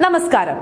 നമസ്കാരം.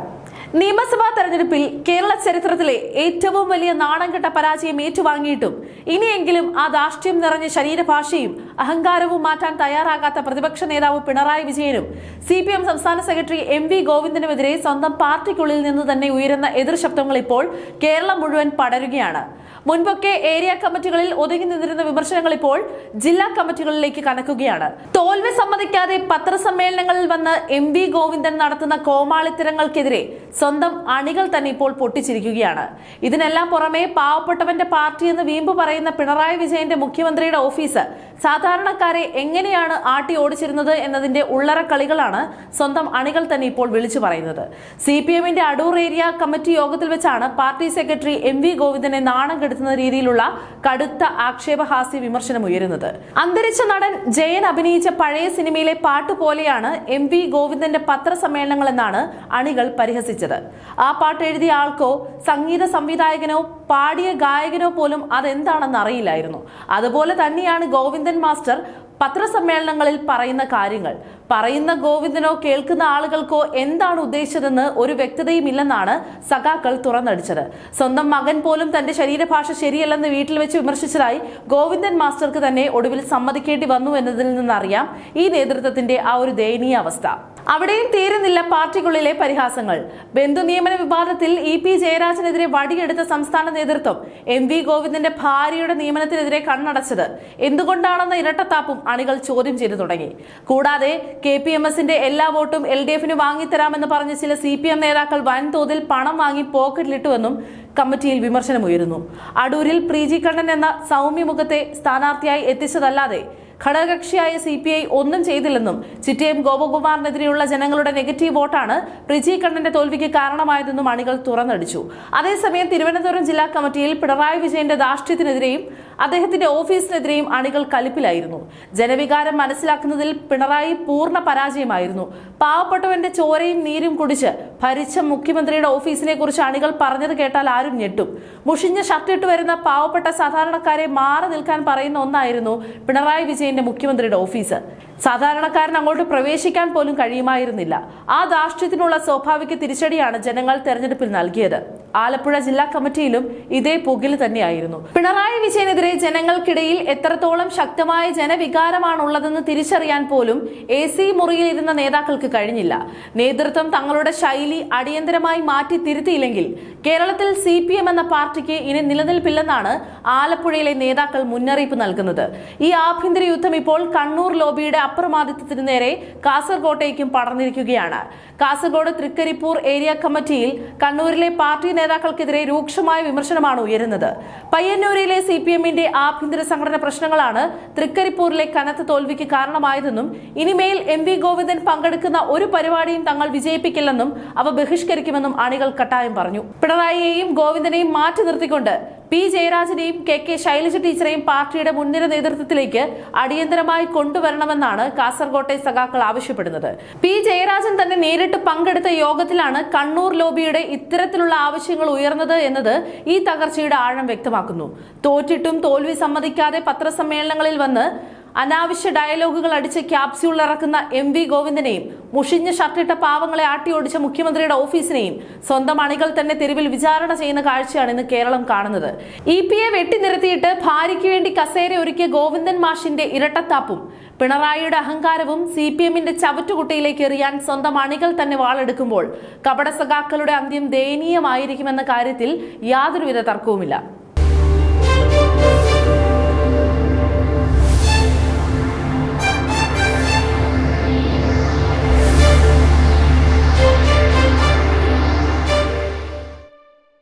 നിയമസഭാ തെരഞ്ഞെടുപ്പിൽ കേരള ചരിത്രത്തിലെ ഏറ്റവും വലിയ നാണംകെട്ട പരാജയം ഏറ്റുവാങ്ങിയിട്ടും ഇനിയെങ്കിലും ആ ധാർഷ്ട്യം നിറഞ്ഞ ശരീരഭാഷയും അഹങ്കാരവും മാറ്റാൻ തയ്യാറാകാത്ത പ്രതിപക്ഷ നേതാവ് പിണറായി വിജയനും CPM സംസ്ഥാന സെക്രട്ടറി MV ഗോവിന്ദനുമെതിരെ സ്വന്തം പാർട്ടിക്കുള്ളിൽ നിന്ന് തന്നെ ഉയരുന്ന എതിർശബ്ദങ്ങൾ ഇപ്പോൾ കേരളം മുഴുവൻ പടരുകയാണ്. മുൻപൊക്കെ ഏരിയ കമ്മിറ്റികളിൽ ഒതുങ്ങി നിന്നിരുന്ന വിമർശനങ്ങൾ ഇപ്പോൾ ജില്ലാ കമ്മിറ്റികളിലേക്ക് കനക്കുകയാണ്. തോൽവി സമ്മതിക്കാതെ പത്രസമ്മേളനങ്ങളിൽ വന്ന് MV ഗോവിന്ദൻ നടത്തുന്ന കോമാളിത്തരങ്ങൾക്കെതിരെ സ്വന്തം അണികൾ തന്നെ ഇപ്പോൾ പൊട്ടിച്ചിരിക്കുകയാണ്. ഇതിനെല്ലാം പുറമെ പാവപ്പെട്ടവന്റെ പാർട്ടി എന്ന് വീമ്പ് പറയുന്ന പിണറായി വിജയന്റെ മുഖ്യമന്ത്രിയുടെ ഓഫീസ് സാധാരണക്കാരെ എങ്ങനെയാണ് ആട്ടി ഓടിച്ചിരുന്നത് എന്നതിന്റെ ഉള്ളറ കളികളാണ് സ്വന്തം അണികൾ തന്നെ ഇപ്പോൾ വിളിച്ചു പറയുന്നത്. CPMന്റെ അടൂർ ഏരിയ കമ്മിറ്റി യോഗത്തിൽ വെച്ചാണ് പാർട്ടി സെക്രട്ടറി MV ഗോവിന്ദനെ നാണം കെടുത്തുന്ന രീതിയിലുള്ള കടുത്ത ആക്ഷേപഹാസ്യ വിമർശനം ഉയരുന്നത്. അന്തരിച്ച നടൻ ജയൻ അഭിനയിച്ച പഴയ സിനിമയിലെ പാട്ട് പോലെയാണ് MV ഗോവിന്ദന്റെ പത്രസമ്മേളനങ്ങൾ എന്നാണ് അണികൾ പരിഹസിച്ചത്. ആ പാട്ട് എഴുതിയ ആൾക്കോ സംഗീത സംവിധായകനോ പാടിയ ഗായകനോ പോലും അതെന്താണെന്ന് അറിയില്ലായിരുന്നു. അതുപോലെ തന്നെയാണ് ഗോവിന്ദൻ മാസ്റ്റർ പത്രസമ്മേളനങ്ങളിൽ പറയുന്ന കാര്യങ്ങൾ. പറയുന്ന ഗോവിന്ദനോ കേൾക്കുന്ന ആളുകൾക്കോ എന്താണ് ഉദ്ദേശിച്ചതെന്ന് ഒരു വ്യക്തതയുമില്ലെന്നാണ് സഖാക്കൾ തുറന്നടിച്ചത്. സ്വന്തം മകൻ പോലും തന്റെ ശരീരഭാഷ ശരിയല്ലെന്ന് വീട്ടിൽ വെച്ച് വിമർശിച്ചതായി ഗോവിന്ദൻ മാസ്റ്റർക്ക് തന്നെ ഒടുവിൽ സമ്മതിക്കേണ്ടി വന്നു എന്നതിൽ നിന്നറിയാം ഈ നേതൃത്വത്തിന്റെ ആ ഒരു ദയനീയ അവസ്ഥ. അവിടെയും തീരുന്നില്ല പാർട്ടിക്കുള്ളിലെ പരിഹാസങ്ങൾ. ബന്ധു നിയമന വിവാദത്തിൽ EP ജയരാജനെതിരെ വടിയെടുത്ത സംസ്ഥാന നേതൃത്വം MV ഗോവിന്ദന്റെ ഭാര്യയുടെ നിയമനത്തിനെതിരെ കണ്ണടച്ചത് എന്തുകൊണ്ടാണെന്ന ഇരട്ടത്താപ്പും അണികൾ ചോദ്യം ചെയ്തു തുടങ്ങി. കൂടാതെ KPMSന്റെ എല്ലാ വോട്ടും LDFന് വാങ്ങിത്തരാമെന്ന് പറഞ്ഞ ചില CPM നേതാക്കൾ വൻതോതിൽ പണം വാങ്ങി പോക്കറ്റിലിട്ടുവെന്നും കമ്മിറ്റിയിൽ വിമർശനമുയരുന്നു. അടൂരിൽ പ്രീജി കണ്ണൻ എന്ന സൗമ്യമുഖത്തെ സ്ഥാനാർത്ഥിയായി എത്തിച്ചതല്ലാതെ ഘടകകക്ഷിയായ CPI ഒന്നും ചെയ്തില്ലെന്നും ചിറ്റയം ഗോപകുമാറിനെതിരെയുള്ള ജനങ്ങളുടെ നെഗറ്റീവ് വോട്ടാണ് പ്രിജി കണ്ണന്റെ തോൽവിക്ക് കാരണമായതെന്നും അണികൾ തുറന്നടിച്ചു. അതേസമയം തിരുവനന്തപുരം ജില്ലാ കമ്മിറ്റിയിൽ പിണറായി വിജയന്റെ ധാർഷ്ട്യത്തിനെതിരെയും അദ്ദേഹത്തിന്റെ ഓഫീസിനെതിരെയും അണികൾ കലിപ്പിലായിരുന്നു. ജനവികാരം മനസ്സിലാക്കുന്നതിൽ പിണറായി പൂർണ്ണ പരാജയമായിരുന്നു. പാവപ്പെട്ടവന്റെ ചോരയും നീരും കുടിച്ച് ഭരിച്ച മുഖ്യമന്ത്രിയുടെ ഓഫീസിനെ കുറിച്ച് അണികൾ പറഞ്ഞത് കേട്ടാൽ ആരും ഞെട്ടും. മുഷിഞ്ഞ ഷർട്ടിട്ട് വരുന്ന പാവപ്പെട്ട സാധാരണക്കാരെ മാറി നിൽക്കാൻ പറയുന്ന ഒന്നായിരുന്നു പിണറായി വിജയന്റെ മുഖ്യമന്ത്രിയുടെ ഓഫീസ്. സാധാരണക്കാരൻ അങ്ങോട്ട് പ്രവേശിക്കാൻ പോലും കഴിയുമായിരുന്നില്ല. ആ ധാർഷ്ട്യത്തിനുള്ള സ്വാഭാവിക തിരിച്ചടിയാണ് ജനങ്ങൾ തെരഞ്ഞെടുപ്പിൽ നൽകിയത്. ആലപ്പുഴ ജില്ലാ കമ്മിറ്റിയിലും ഇതേ പുകില് തന്നെയായിരുന്നു. പിണറായി വിജയനെതിരെ ജനങ്ങൾക്കിടയിൽ എത്രത്തോളം ശക്തമായ ജനവികാരമാണുള്ളതെന്ന് തിരിച്ചറിയാൻ പോലും AC മുറിയിലിരുന്ന നേതാക്കൾക്ക് കഴിഞ്ഞില്ല. നേതൃത്വം തങ്ങളുടെ ശൈലി അടിയന്തരമായി മാറ്റി തിരുത്തിയില്ലെങ്കിൽ കേരളത്തിൽ CPM എന്ന പാർട്ടിക്ക് ഇനി നിലനിൽപ്പില്ലെന്നാണ് ആലപ്പുഴയിലെ നേതാക്കൾ മുന്നറിയിപ്പ് നൽകുന്നത്. ഈ ആഭ്യന്തര യുദ്ധം ഇപ്പോൾ കണ്ണൂർ ലോബിയുടെ അപ്രമാദിത്വത്തിന് നേരെ കാസർകോട്ടേക്കും പടർന്നിരിക്കുകയാണ്. കാസർഗോഡ് തൃക്കരിപ്പൂർ ഏരിയ കമ്മിറ്റിയിൽ കണ്ണൂരിലെ പാർട്ടി നേതാക്കൾക്കെതിരെ രൂക്ഷമായ വിമർശനമാണ് ഉയരുന്നത്. പയ്യന്നൂരിലെ CPMന്റെ ആഭ്യന്തര സംഘടന പ്രശ്നങ്ങളാണ് തൃക്കരിപ്പൂരിലെ കനത്ത തോൽവിക്ക് കാരണമായതെന്നും ഇനിമേൽ MV ഗോവിന്ദൻ പങ്കെടുക്കുന്ന ഒരു പരിപാടിയും തങ്ങൾ വിജയിപ്പിക്കില്ലെന്നും അവ ബഹിഷ്കരിക്കുമെന്നും അണികൾ കട്ടായം പറഞ്ഞു. പിണറായിയെയും ഗോവിന്ദനെയും മാറ്റി നിർത്തിക്കൊണ്ട് P ജയരാജനെയും KK ശൈലജ ടീച്ചറെയും പാർട്ടിയുടെ മുൻനിര നേതൃത്വത്തിലേക്ക് അടിയന്തരമായി കൊണ്ടുവരണമെന്നാണ് കാസർകോട്ടെ സഖാക്കൾ ആവശ്യപ്പെടുന്നത്. P ജയരാജൻ തന്നെ നേരിട്ട് പങ്കെടുത്ത യോഗത്തിലാണ് കണ്ണൂർ ലോബിയുടെ ഇത്തരത്തിലുള്ള ആവശ്യങ്ങൾ ഉയർന്നത് എന്നത് ഈ തകർച്ചയുടെ ആഴം വ്യക്തമാക്കുന്നു. തോറ്റിട്ടും തോൽവി സമ്മതിക്കാതെ പത്രസമ്മേളനങ്ങളിൽ വന്ന് അനാവശ്യ ഡയലോഗുകൾ അടിച്ച് ക്യാപ്സ്യൂൾ ഇറക്കുന്ന MV ഗോവിന്ദനെയും മുഷിഞ്ഞ ഷർട്ടിട്ട പാവങ്ങളെ ആട്ടിയോടിച്ച മുഖ്യമന്ത്രിയുടെ ഓഫീസിനെയും സ്വന്തം അണികൾ തന്നെ തെരുവിൽ വിചാരണ ചെയ്യുന്ന കാഴ്ചയാണ് ഇന്ന് കേരളം കാണുന്നത്. EP-യെ വെട്ടിനിരത്തിയിട്ട് ഭാര്യയ്ക്ക് വേണ്ടി കസേര ഒരുക്കിയ ഗോവിന്ദൻ മാഷിന്റെ ഇരട്ടത്താപ്പും പിണറായിയുടെ അഹങ്കാരവും CPMന്റെ ചവറ്റുകുട്ടയിലേക്ക് എറിയാൻ സ്വന്തം അണികൾ തന്നെ വാളെടുക്കുമ്പോൾ കപട സഖാക്കളുടെ അന്ത്യം ദയനീയമായിരിക്കുമെന്ന കാര്യത്തിൽ യാതൊരുവിധ തർക്കവുമില്ല.